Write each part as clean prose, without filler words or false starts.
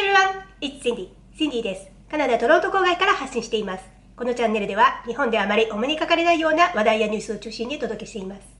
everyone, it's Cindy です。カナダトロント郊外から発信しています。このチャンネルでは日本ではあまりお目にかかれないような話題やニュースを中心にお届けしています。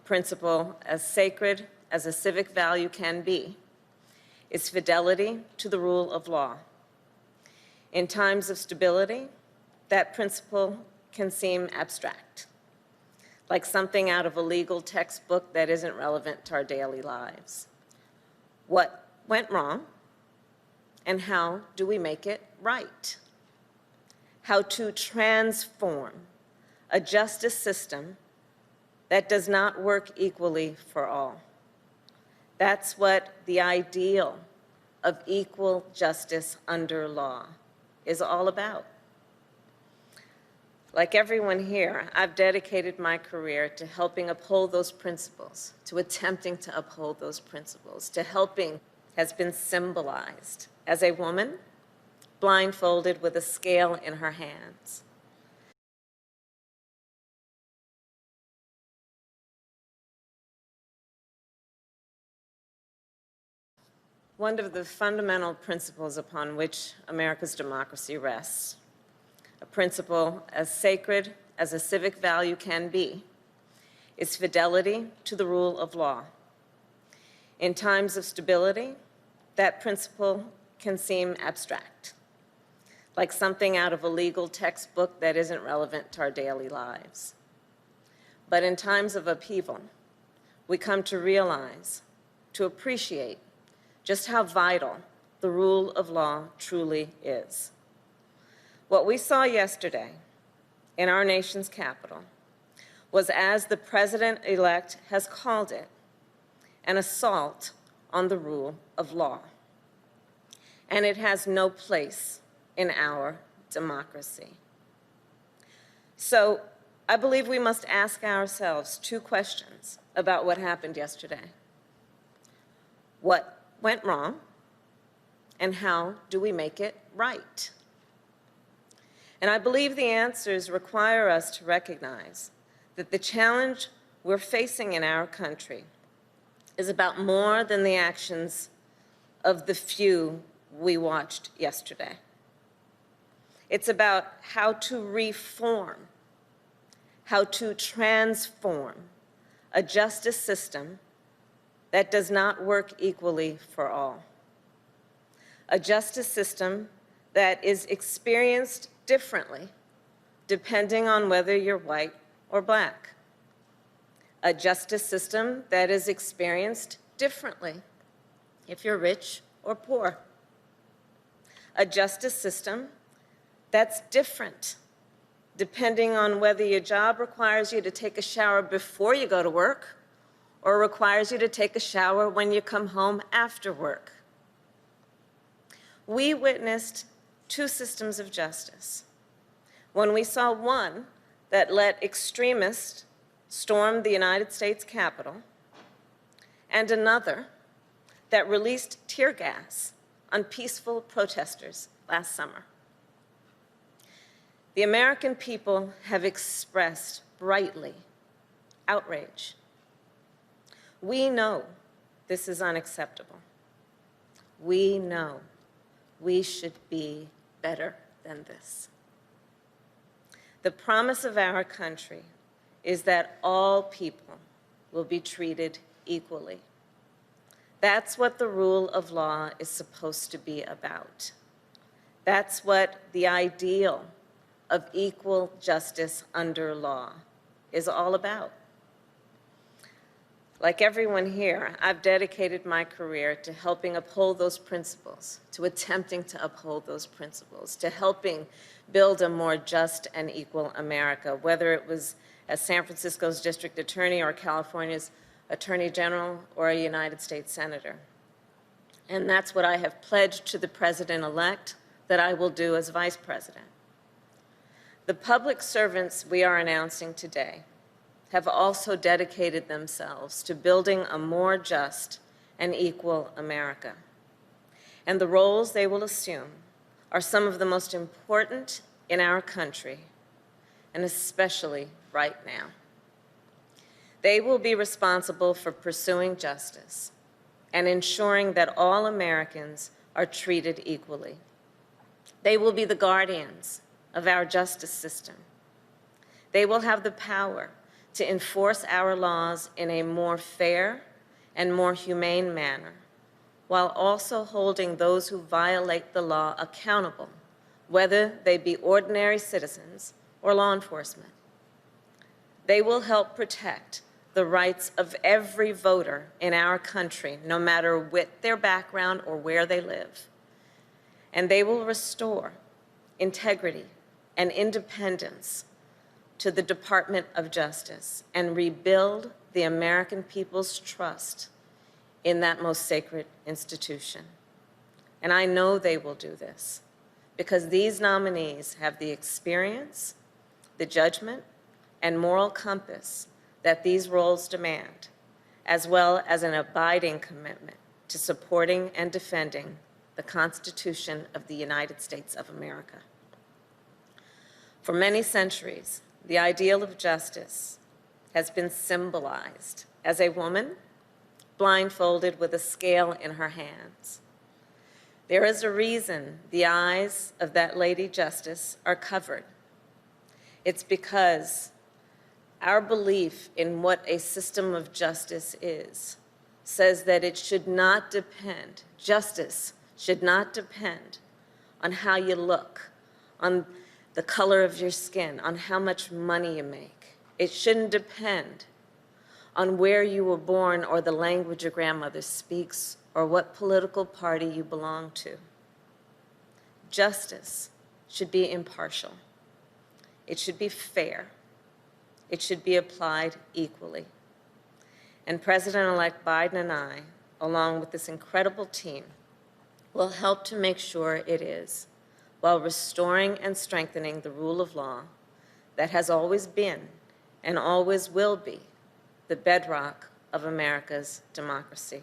Principle as sacred as a civic value can be is fidelity to the rule of law. In times of stability, that principle can seem abstract, like something out of a legal textbook that isn't relevant to our daily lives. What went wrong, and how do we make it right? How to transform a justice system that does not work equally for all. That's what the ideal of equal justice under law is all about. Like everyone here, I've dedicated my career to helping uphold those principles, to attempting to uphold those principles, to helping has been symbolized as a woman blindfolded with a scale in her hands. One of the fundamental principles upon which America's democracy rests, a principle as sacred as a civic value can be, is fidelity to the rule of law. In times of stability, that principle can seem abstract, like something out of a legal textbook that isn't relevant to our daily lives. But in times of upheaval, we come to realize, to appreciate, just how vital the rule of law truly is. What we saw yesterday in our nation's capital was, as the president-elect has called it, an assault on the rule of law. And it has no place in our democracy. So I believe we must ask ourselves two questions about what happened yesterday. What went wrong, and how do we make it right? And I believe the answers require us to recognize that the challenge we're facing in our country is about more than the actions of the few we watched yesterday. It's about how to reform, how to transform a justice system that does not work equally for all. A justice system that is experienced differently depending on whether you're white or black. A justice system that is experienced differently if you're rich or poor. A justice system that's different depending on whether your job requires you to take a shower before you go to work or requires you to take a shower when you come home after work. We witnessed two systems of justice. When we saw one that let extremists storm the United States Capitol, and another that released tear gas on peaceful protesters last summer. The American people have expressed brightly outrage. We know this is unacceptable. We know we should be better than this. The promise of our country is that all people will be treated equally. That's what the rule of law is supposed to be about. That's what the ideal of equal justice under law is all about. Like everyone here, I've dedicated my career to helping uphold those principles, to attempting to uphold those principles, to helping build a more just and equal America, whether it was as San Francisco's district attorney or California's attorney general or a United States senator. And that's what I have pledged to the president-elect that I will do as vice president. The public servants we are announcing today have also dedicated themselves to building a more just and equal America. And the roles they will assume are some of the most important in our country, and especially right now. They will be responsible for pursuing justice and ensuring that all Americans are treated equally. They will be the guardians of our justice system. They will have the power to enforce our laws in a more fair and more humane manner, while also holding those who violate the law accountable, whether they be ordinary citizens or law enforcement. They will help protect the rights of every voter in our country, no matter what their background or where they live. And they will restore integrity and independence to the Department of Justice and rebuild the American people's trust in that most sacred institution. And I know they will do this because these nominees have the experience, the judgment, and moral compass that these roles demand, as well as an abiding commitment to supporting and defending the Constitution of the United States of America. For many centuries, the ideal of justice has been symbolized as a woman blindfolded with a scale in her hands. There is a reason the eyes of that Lady Justice are covered. It's because our belief in what a system of justice is says that it should not depend, justice should not depend on how you look, on the color of your skin, on how much money you make. It shouldn't depend on where you were born or the language your grandmother speaks or what political party you belong to. Justice should be impartial. It should be fair. It should be applied equally. And President-elect Biden and I, along with this incredible team, will help to make sure it is, while restoring and strengthening the rule of law that has always been and always will be the bedrock of America's democracy.